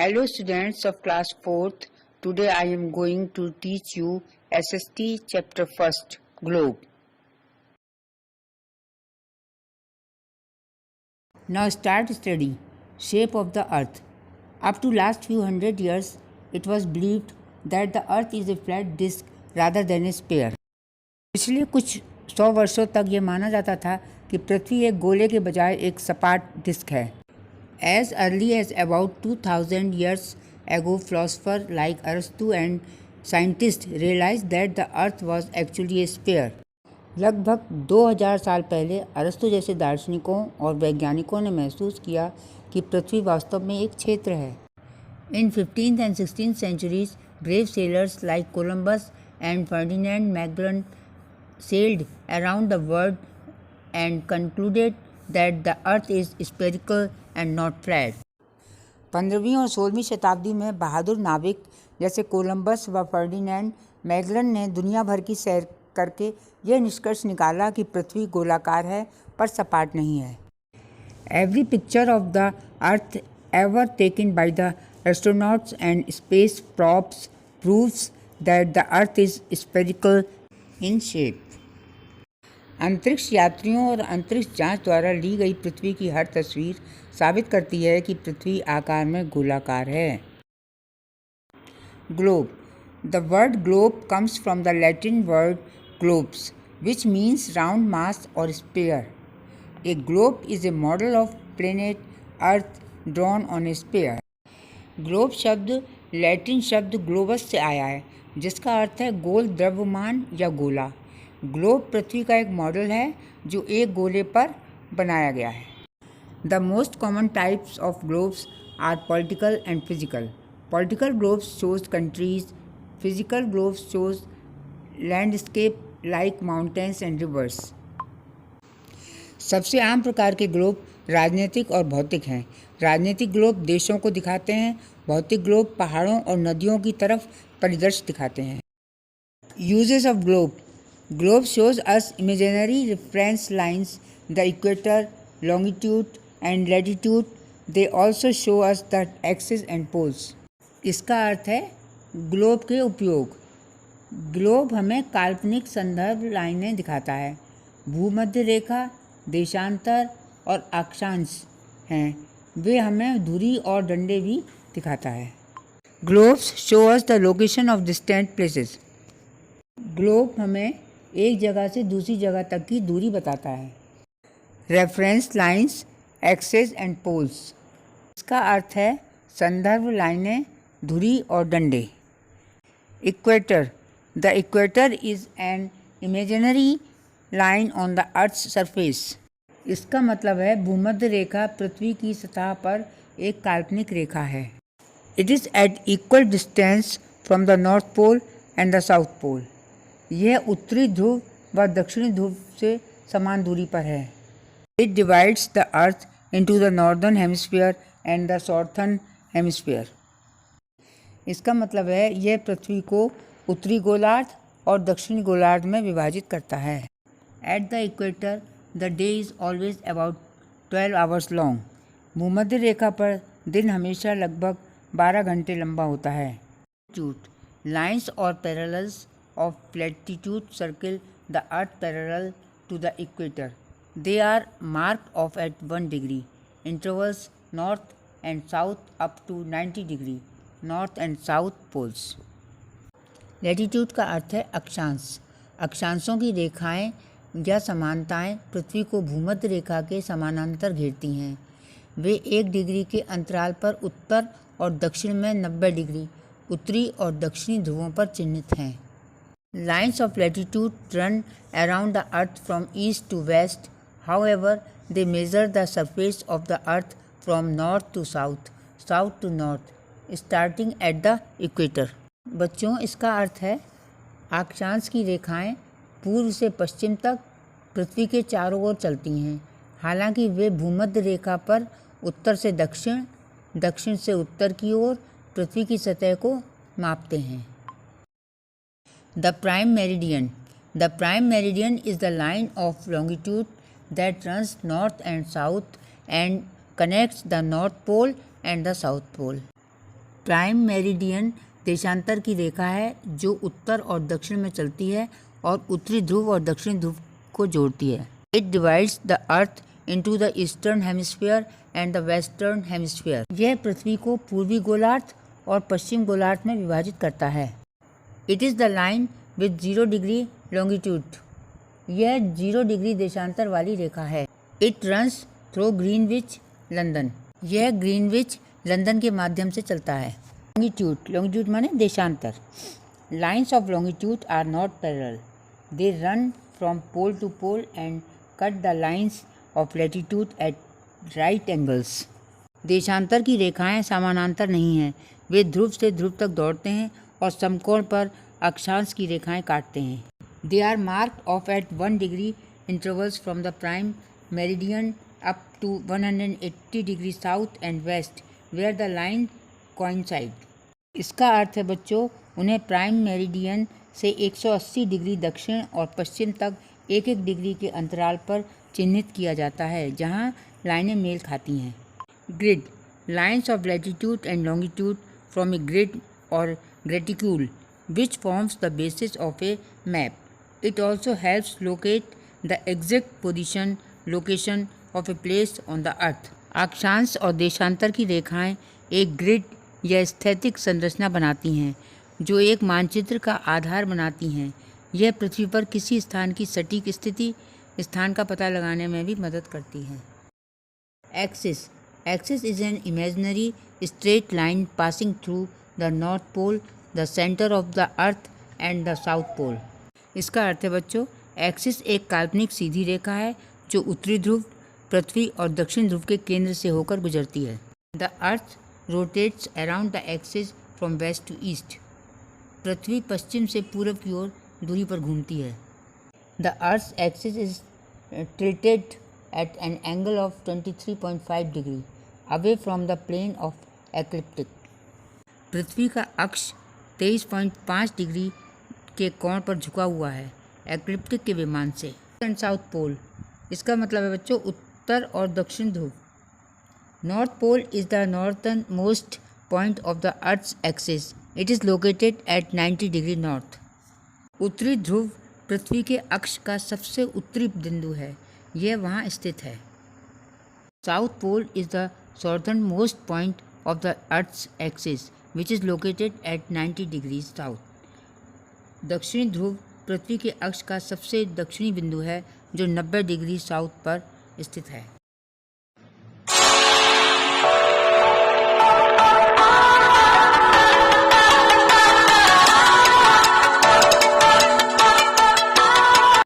Hello students of class 4th. Today I am going to teach you SST chapter 1st, Globe. Now start study. Shape of the earth. Up to last few hundred years, it was believed that the earth is a flat disk rather than a sphere. पिछले कुछ 100 वर्षों तक ये माना जाता था कि पृथ्वी एक गोले के बजाय एक सपाट डिस्क है. As early as about 2000 years ago, philosophers like Aristotle and scientists realized that the earth was actually a sphere. लगभग 2000 साल पहले अरस्तु जैसे दार्शनिकों और वैज्ञानिकों ने महसूस किया कि पृथ्वी वास्तव में एक क्षेत्र है. In 15th and 16th centuries, brave sailors like Columbus and Ferdinand Magellan sailed around the world and concluded that the earth is spherical and not flat. 15वीं और 16वीं शताब्दी में बहादुर नाविक जैसे कोलंबस व फर्डिनेंड मैगलन ने दुनिया भर की सैर करके यह निष्कर्ष निकाला कि पृथ्वी गोलाकार है पर सपाट नहीं है. Every picture of the earth ever taken by the astronauts and space probes proves that the earth is spherical in shape. अंतरिक्ष यात्रियों और अंतरिक्ष जांच द्वारा ली गई पृथ्वी की हर तस्वीर साबित करती है कि पृथ्वी आकार में गोलाकार है. Globe. The word globe comes from the Latin word globus which means round mass और sphere. A globe is a model of planet Earth drawn on a sphere. Globe शब्द लैटिन शब्द ग्लोबस से आया है जिसका अर्थ है गोल द्रव्यमान या गोला. ग्लोब पृथ्वी का एक मॉडल है जो एक गोले पर बनाया गया है. The most common types of globes are political and physical. Political globes shows countries. Physical globes shows landscape like mountains and rivers. सबसे आम प्रकार के ग्लोब राजनीतिक और भौतिक हैं. राजनीतिक ग्लोब देशों को दिखाते हैं. भौतिक ग्लोब पहाड़ों और नदियों की तरफ परिदृश्य दिखाते हैं. Uses of globe. Globe shows us imaginary reference lines, the equator, longitude and latitude. They also show us the axes and poles. इसका अर्थ है ग्लोब के उपयोग. ग्लोब हमें काल्पनिक संदर्भ लाइनें दिखाता है. भूमध्य रेखा, देशांतर और अक्षांश हैं. वे हमें धुरी और डंडे भी दिखाता है. Globes show us the location of distant places. Globe हमें एक जगह से दूसरी जगह तक की दूरी बताता है. Reference lines, axes and poles. इसका अर्थ है संदर्भ लाइनें, धुरी और डंडे. Equator. The equator is an imaginary line on the earth's surface. इसका मतलब है भूमध्य रेखा पृथ्वी की सतह पर एक काल्पनिक रेखा है. It is at equal distance from the north pole and the south pole. यह उत्तरी ध्रुव व दक्षिणी ध्रुव से समान दूरी पर है. It divides the earth into the northern hemisphere and the southern hemisphere. इसका मतलब है यह पृथ्वी को उत्तरी गोलार्ध और दक्षिणी गोलार्ध में विभाजित करता है. At the equator the day is always about 12 hours long. भूमध्य रेखा पर दिन हमेशा लगभग 12 घंटे लंबा होता है. लाइन्स और parallels of latitude circle the earth parallel to the equator. They are marked off at 1 degree. Intervals north and south up to 90 degree. North and south poles. Latitude का अर्थ है अक्षांश. अक्षांशों की रेखाएं या समानताएं पृथ्वी को भूमध्य रेखा के समानांतर घेरती हैं. वे 1 डिग्री के अंतराल पर उत्तर और दक्षिण में 90 डिग्री उत्तरी और दक्षिणी ध्रुवों पर चिह्नित हैं. Lines of latitude run around the earth from east to west. However, they measure the surface of the earth from north to south, south to north, starting at the equator. बच्चों, इसका अर्थ है अक्षांश की रेखाएं पूर्व से पश्चिम तक पृथ्वी के चारों ओर चलती हैं. हालांकि वे भूमध्य रेखा पर उत्तर से दक्षिण, दक्षिण से उत्तर की ओर पृथ्वी की सतह को मापते हैं. The prime meridian. The prime meridian is the line of longitude that runs north and south and connects the North Pole and the South Pole. Prime meridian देशांतर की रेखा है जो उत्तर और दक्षिण में चलती है और उत्तरी ध्रुव और दक्षिणी ध्रुव को जोड़ती है। It divides the earth into the eastern hemisphere and the western hemisphere. यह पृथ्वी को पूर्वी गोलार्ध और पश्चिम गोलार्ध में विभाजित करता है। It is the line with 0 degree longitude. यह 0 डिग्री देशांतर वाली रेखा है। It runs through Greenwich London. यह ग्रीनविच लंदन के माध्यम से चलता है। लॉन्गिट्यूड माने देशांतर। Lines of longitude are not parallel, they run from pole to pole and cut the lines of latitude at right angles. देशांतर की रेखाएं समानांतर नहीं हैं, वे ध्रुव से ध्रुव तक दौड़ते हैं और समकोण पर अक्षांश की रेखाएं काटते हैं। They are marked off at 1 degree intervals from the prime meridian up to 180 degree south and west where the line coincide. इसका अर्थ है बच्चों, उन्हें प्राइम मेरिडियन से 180 डिग्री दक्षिण और पश्चिम तक 1-1 डिग्री के अंतराल पर चिन्हित किया जाता है जहां लाइनें मेल खाती हैं। Grid, lines of latitude and longitude from a grid और graticule which forms the basis of a map. It also helps locate the exact location of a place on the earth. अक्षांश और देशांतर की रेखाएं एक grid या स्थैतिक संरचना बनाती हैं जो एक मानचित्र का आधार बनाती हैं। यह पृथ्वी पर किसी स्थान की सटीक स्थान का पता लगाने में भी मदद करती हैं। Axis is an imaginary straight line passing through the North Pole, the center of the Earth and the South Pole. इसका अर्थ है बच्चों, एक्सिस एक काल्पनिक सीधी रेखा है जो उत्तरी ध्रुव, पृथ्वी और दक्षिण ध्रुव के केंद्र से होकर गुजरती है। The earth rotates around the axis from west to east. पृथ्वी पश्चिम से पूर्व की ओर दूरी पर घूमती है। The earth axis is tilted at an angle of 23.5 degree away from the plane of ecliptic. पृथ्वी का अक्ष 23.5 डिग्री के कोण पर झुका हुआ है एक्लिप्टिक के विमान से। एंड साउथ पोल, इसका मतलब है बच्चों उत्तर और दक्षिण ध्रुव। North pole is the northernmost point of the earth's axis. It is located at 90 degree north. उत्तरी ध्रुव पृथ्वी के अक्ष का सबसे उत्तरी बिंदु है, यह वहाँ स्थित है। South pole is the southern most point of the earth's axis which is located at 90 degrees south. दक्षिणी ध्रुव पृथ्वी के अक्ष का सबसे दक्षिणी बिंदु है जो 90 डिग्री साउथ पर स्थित है।